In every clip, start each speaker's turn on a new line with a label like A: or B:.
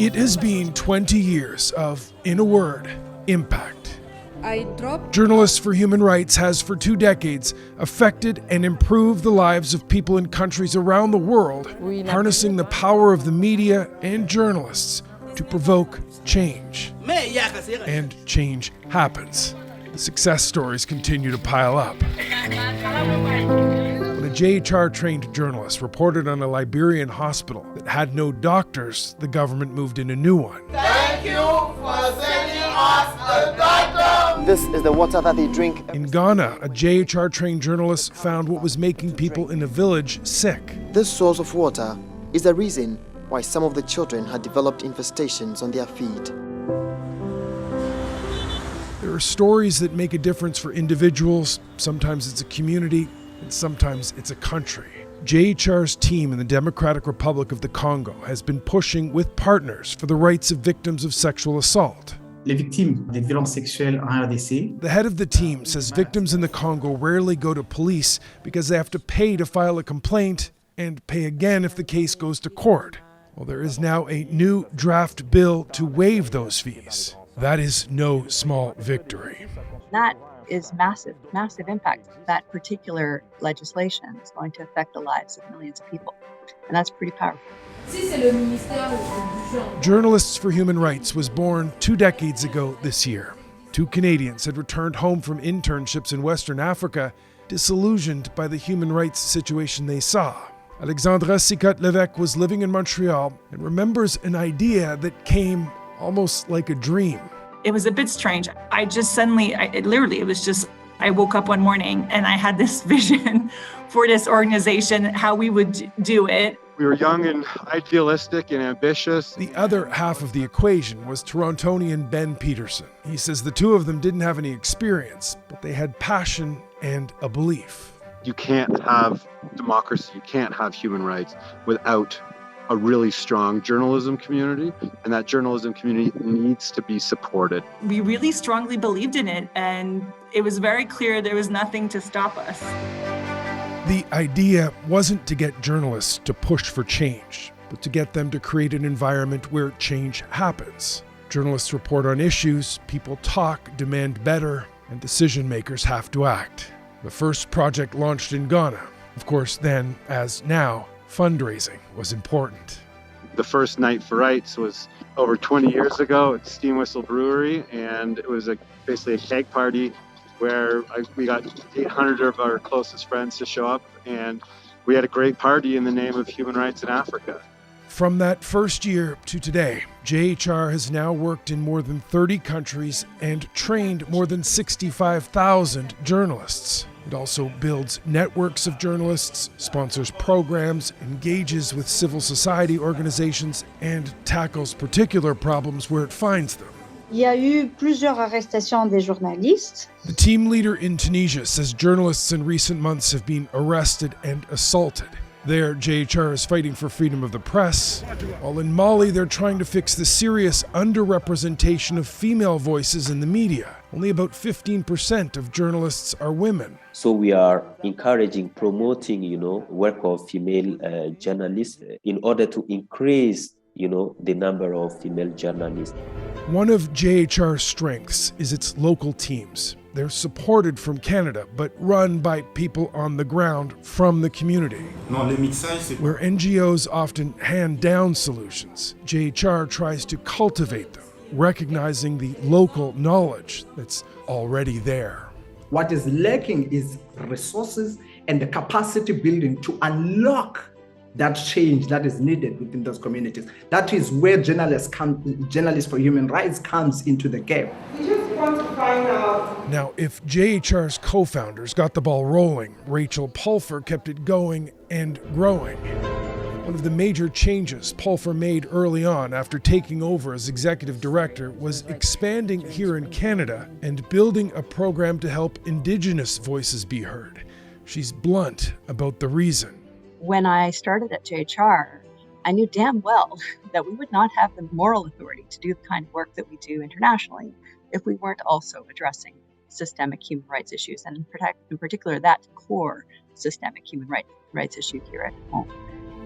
A: It has been 20 years of, in a word, impact. Journalists for Human Rights has for 2 decades affected and improved the lives of people in countries around the world, harnessing the power of the media and journalists to provoke change. And change happens. The success stories continue to pile up. When a JHR-trained journalist reported on a Liberian hospital that had no doctors, the government moved in a new one.
B: Thank you for sending us a doctor!
C: This is the water that they drink.
A: In Ghana, a JHR-trained journalist found what was making people in a village sick.
C: This source of water is the reason why some of the children had developed infestations on their feet.
A: There are stories that make a difference for individuals. Sometimes it's a community, and sometimes it's a country. JHR's team in the Democratic Republic of the Congo has been pushing with partners for the rights of victims of sexual assault.
D: Les victimes des violences sexuelles en RDC.
A: The head of the team says victims in the Congo rarely go to police because they have to pay to file a complaint and pay again if the case goes to court. Well, there is now a new draft bill to waive those fees. That is no small victory.
E: That is massive impact. That particular legislation is going to affect the lives of millions of people. And that's pretty powerful.
A: Journalists for Human Rights was born 2 decades ago this year. 2 Canadians had returned home from internships in Western Africa, disillusioned by the human rights situation they saw. Alexandra Sicotte-Levesque was living in Montreal and remembers an idea that came almost like a dream.
F: It was a bit strange. I just suddenly, I woke up one morning and I had this vision for this organization, how we would do it.
G: We were young and idealistic and ambitious.
A: The other half of the equation was Torontonian Ben Peterson. He says the 2 of them didn't have any experience, but they had passion and a belief.
G: You can't have democracy, you can't have human rights without a really strong journalism community, and that journalism community needs to be supported.
F: We really strongly believed in it, and it was very clear there was nothing to stop us.
A: The idea wasn't to get journalists to push for change, but to get them to create an environment where change happens. Journalists report on issues, people talk, demand better, and decision makers have to act. The first project launched in Ghana. Of course, then, as now, fundraising was important.
G: The first Night for Rights was over 20 years ago at Steam Whistle Brewery, and it was basically a keg party where we got 800 of our closest friends to show up, and we had a great party in the name of human rights in Africa.
A: From that first year to today, JHR has now worked in more than 30 countries and trained more than 65,000 journalists. It also builds networks of journalists, sponsors programs, engages with civil society organizations, and tackles particular problems where it finds them.
H: Il y a eu plusieurs arrestations des journalistes.
A: The team leader in Tunisia says journalists in recent months have been arrested and assaulted. There, JHR is fighting for freedom of the press, while in Mali they're trying to fix the serious underrepresentation of female voices in the media. Only about 15% of journalists are women.
I: So we are encouraging, promoting, work of female journalists in order to increase, the number of female journalists.
A: One of JHR's strengths is its local teams. They're supported from Canada, but run by people on the ground from the community. Where NGOs often hand down solutions, JHR tries to cultivate them, recognizing the local knowledge that's already there.
D: What is lacking is resources and the capacity building to unlock that change that is needed within those communities. That is where journalists for human rights comes into the game.
B: We just want to find out.
A: Now, if JHR's co-founders got the ball rolling, Rachel Pulfer kept it going and growing. One of the major changes Pulfar made early on after taking over as executive director was expanding here in Canada and building a program to help Indigenous voices be heard. She's blunt about the reason.
E: When I started at JHR, I knew damn well that we would not have the moral authority to do the kind of work that we do internationally if we weren't also addressing systemic human rights issues, and in particular that core systemic human rights issue here at home.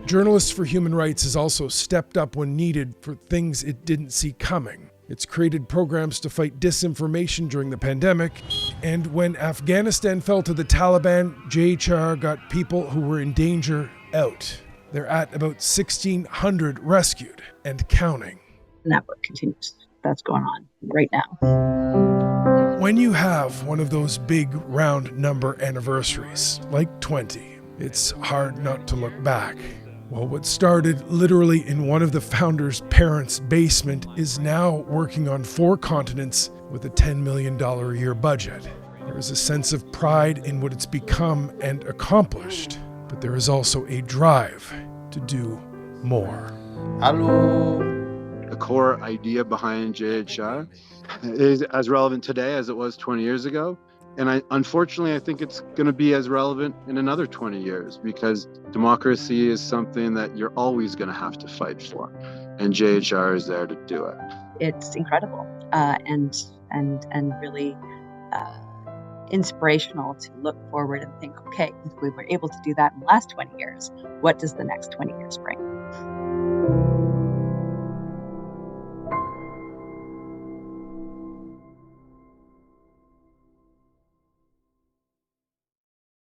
A: Journalists for Human Rights has also stepped up when needed for things it didn't see coming. It's created programs to fight disinformation during the pandemic, and when Afghanistan fell to the Taliban, JHR got people who were in danger out. They're at about 1,600 rescued and counting.
E: And that work continues. That's going on right now.
A: When you have one of those big round number anniversaries, like 20, it's hard not to look back. Well, what started literally in one of the founders' parents' basement is now working on 4 continents with a $10 million a year budget. There is a sense of pride in what it's become and accomplished, but there is also a drive to do more.
B: Hello.
G: The core idea behind JHR is as relevant today as it was 20 years ago. And unfortunately, I think it's going to be as relevant in another 20 years because democracy is something that you're always going to have to fight for. And JHR is there to do it.
E: It's incredible and really inspirational to look forward and think, okay, if we were able to do that in the last 20 years, what does the next 20 years bring?